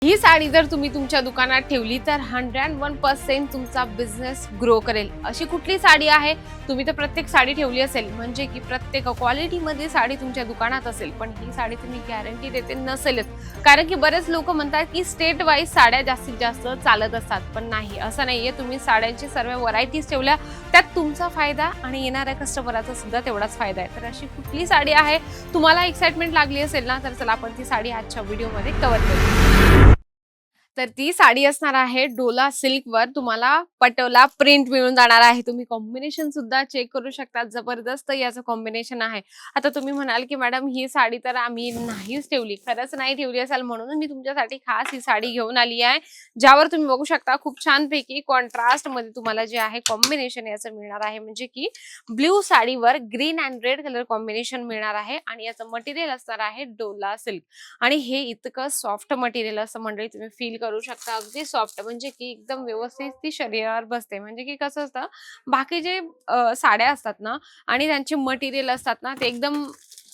ही साडी जर तुम्ही तुमच्या दुकानात ठेवली तर 101% तुमचा बिझनेस ग्रो करेल। अशी कुठली साडी आहे? तुम्ही तर प्रत्येक साडी ठेवली असेल, म्हणजे की प्रत्येक क्वालिटीमध्ये साडी तुमच्या दुकानात असेल, पण ही साडी तुम्ही गॅरंटी देते नसेलच। कारण की बरेच लोक म्हणतात की स्टेट वाईज साड्या जास्तीत जास्त चालत असतात, पण नाही, असं नाहीये। तुम्ही साड्यांची सर्व व्हरायटीज ठेवल्या, त्यात तुमचा फायदा आणि येणाऱ्या कस्टमरचा सुद्धा तेवढाच फायदा आहे। तर अशी कुठली साडी आहे, तुम्हाला एक्साइटमेंट लागली असेल ना, तर चला आपण ती साडी आजच्या व्हिडिओमध्ये कव्हर करू। तर ती साडी असणार आहे डोला सिल्कवर, तुम्हाला पटोला प्रिंट मिळून जाणार आहे। तुम्ही कॉम्बिनेशन सुद्धा चेक करू शकता, जबरदस्त याचं कॉम्बिनेशन आहे। आता तुम्ही म्हणाल की मॅडम ही साडी तर आम्ही नाहीच ठेवली, खरंच नाही ठेवली असाल म्हणून मी तुमच्यासाठी खास ही साडी घेऊन आली आहे, ज्यावर तुम्ही बघू शकता खूप छान पैकी कॉन्ट्रास्ट मध्ये तुम्हाला जे आहे कॉम्बिनेशन याचं मिळणार आहे। म्हणजे की ब्ल्यू साडीवर green and red colour combination मिळणार आहे आणि याचं मटेरियल असणार आहे डोला सिल्क। आणि हे इतकं सॉफ्ट मटेरियल असं मंडळी तुम्ही फील करू शकता, अगदी सॉफ्ट, म्हणजे की एकदम व्यवस्थित ती शरीरावर बसते। म्हणजे की कसं असतं, बाकी जे साड्या असतात ना आणि त्यांचे मटेरियल असतात ना, ते एकदम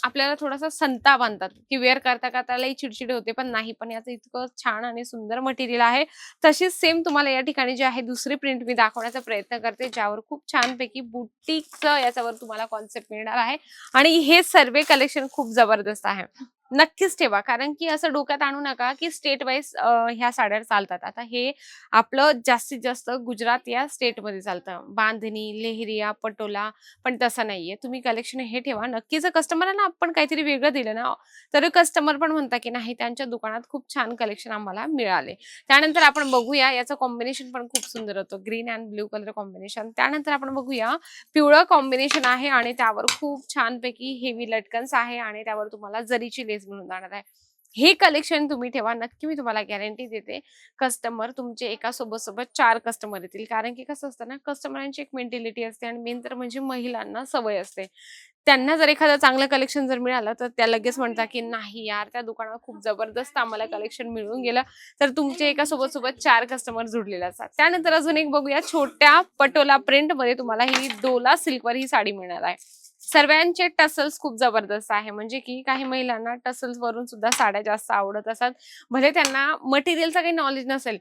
आपल्याला थोडासा संताप आणतात की वेअर करता करता लई चिडचिड होते, पण नाही, पण याचं इतकं छान आणि सुंदर मटेरियल आहे। तशीच सेम तुम्हाला या ठिकाणी जे आहे दुसरी प्रिंट मी दाखवण्याचा प्रयत्न करते, ज्यावर खूप छानपैकी बुटीकचं याच्यावर तुम्हाला कॉन्सेप्ट मिळणार आहे आणि हे सर्व कलेक्शन खूप जबरदस्त आहे। नक्कीच ठेवा, कारण की असं डोक्यात आणू नका की स्टेट वाईज ह्या साड्या चालतात। आता हे आपलं जास्तीत जास्त गुजरात या स्टेटमध्ये चालतं, बांधणी, लेहरिया, पटोला, पण तसं नाहीये। तुम्ही कलेक्शन हे ठेवा नक्कीच। कस्टमरला आपण काहीतरी वेगळं दिलं ना, तर कस्टमर पण म्हणतात की नाही, त्यांच्या दुकानात खूप छान कलेक्शन आम्हाला मिळाले। त्यानंतर आपण बघूया, याचं कॉम्बिनेशन पण खूप सुंदर होतं, green and blue colour combination. त्यानंतर आपण बघूया, पिवळं कॉम्बिनेशन आहे आणि त्यावर खूप छानपैकी हेवी लटकन्स आहे आणि त्यावर तुम्हाला जरीची मिळून जाणार आहे। हे कलेक्शन तुम्ही ठेवा, नक्की मी तुम्हाला गॅरंटी देते। कस्टमर तुमचे एका सोबत 4 कस्टमर येतील, कारण की कसं असतं ना, कस्टमरांची एक मेंटॅलिटी असते आणि मेन तर म्हणजे महिलांना सवय असते, त्यांना जर एखादं चांगलं कलेक्शन जर मिळालं तर त्या लगेच म्हणतात की नाही यार, त्या दुकानात खूप जबरदस्त आम्हाला कलेक्शन मिळून गेलं। तर तुमचे एका सोबत 4 कस्टमर जुडलेले असतात। त्यानंतर अजून एक बघूया, छोट्या पटोला प्रिंट मध्ये तुम्हाला ही डोला सिल्कवर ही साडी मिळणार आहे। सर्वांचे टसल्स खूप जबरदस्त आहे, म्हणजे की काही महिलांना टसल्स वरून सुद्धा साड्या जास्त आवडत असतात। भले त्यांना मटेरियलचं काही नॉलेज नसेल,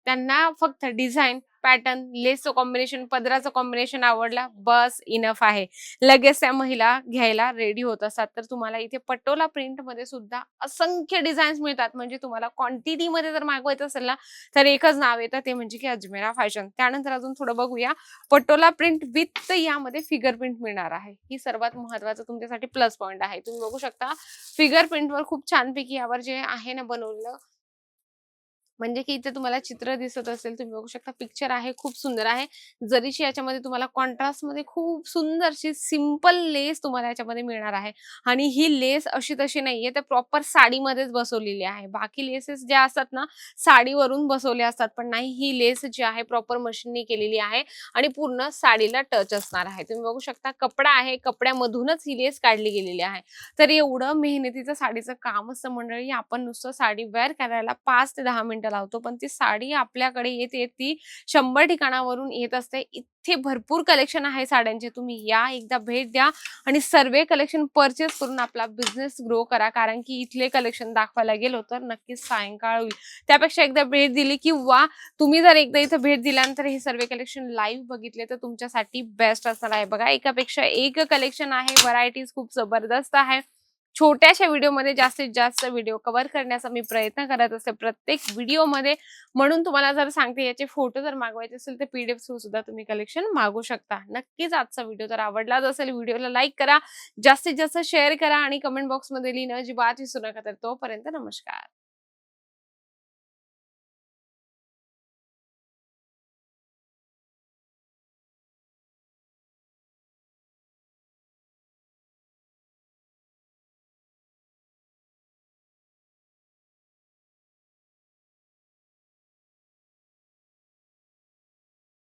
त्यांना फक्त डिझाइन, पॅटर्न, लेसचं कॉम्बिनेशन, पदराचं कॉम्बिनेशन आवडला, बस इनफ आहे। लगेच त्या महिला घ्यायला रेडी होत असतात। तर तुम्हाला इथे पटोला प्रिंट मध्ये सुद्धा असंख्य डिझाईन्स मिळतात। म्हणजे तुम्हाला क्वांटिटी मध्ये जर मागवायचं असेल ना, तर एकच नाव येतं, ते म्हणजे की अजमेरा फॅशन। त्यानंतर अजून थोडं बघूया, पटोला प्रिंट विथ यामध्ये फिगर प्रिंट मिळणार आहे। ही सर्वात महत्त्वाचं तुमच्यासाठी प्लस पॉइंट आहे। तुम्ही बघू शकता, फिगर प्रिंटवर खूप छानपैकी यावर जे आहे ना बनवलेलं, म्हणजे की इथे तुम्हाला चित्र दिसत असेल, तुम्ही बघू शकता, पिक्चर आहे, खूप सुंदर आहे। जरीशी याच्यामध्ये तुम्हाला कॉन्ट्रास्ट मध्ये खूप सुंदरशी सिंपल लेस तुम्हाला याच्यामध्ये मिळणार आहे आणि ही लेस अशी तशी नाहीये, तर प्रॉपर साडीमध्येच बसवलेली आहे। बाकी लेसेस ज्या असतात ना, साडीवरून बसवले असतात, पण नाही, ही लेस जी आहे प्रॉपर मशीनने केलेली आहे आणि पूर्ण साडीला टच असणार आहे। तुम्ही बघू शकता, कपडा आहे, कपड्यामधूनच ही लेस काढली गेलेली आहे। तर एवढं मेहनतीचं साडीचं काम असतं मंडळी। आपण नुसतं साडी वेअर करायला 5 ते 10 मिनिटं लावतो, पण ती साडी आपल्याकडे येते ती 100 ठिकाणावरून येत असते। इथे भरपूर कलेक्शन आहे साड्यांचे, तुम्ही या, एकदा भेट द्या आणि सर्व कलेक्शन परचेस करून आपला बिझनेस ग्रो करा। कारण की इथले कलेक्शन दाखवायला गेलो तर नक्कीच सायंकाळ होईल, त्यापेक्षा एकदा भेट दिली किंवा तुम्ही जर एकदा इथे भेट दिल्यानंतर हे सर्व कलेक्शन लाईव्ह बघितले तर तुमच्यासाठी बेस्ट असणार आहे। बघा, एकापेक्षा एक कलेक्शन आहे, व्हरायटीज खूप जबरदस्त आहे। छोट्याशा व्हिडिओमध्ये जास्तीत जास्त व्हिडिओ कव्हर करण्याचा मी प्रयत्न करत असते प्रत्येक व्हिडिओमध्ये, म्हणून तुम्हाला जर सांगते, याचे फोटो जर मागवायचे असेल तर पीडीएफ थ्रू सुद्धा तुम्ही कलेक्शन मागवू शकता। नक्कीच आजचा व्हिडिओ जर आवडलाच असेल, व्हिडिओला लाईक करा, जास्तीत जास्त शेअर करा आणि कमेंट बॉक्समध्ये लिहिणं अजिबात विसरू नका। तर तोपर्यंत नमस्कार।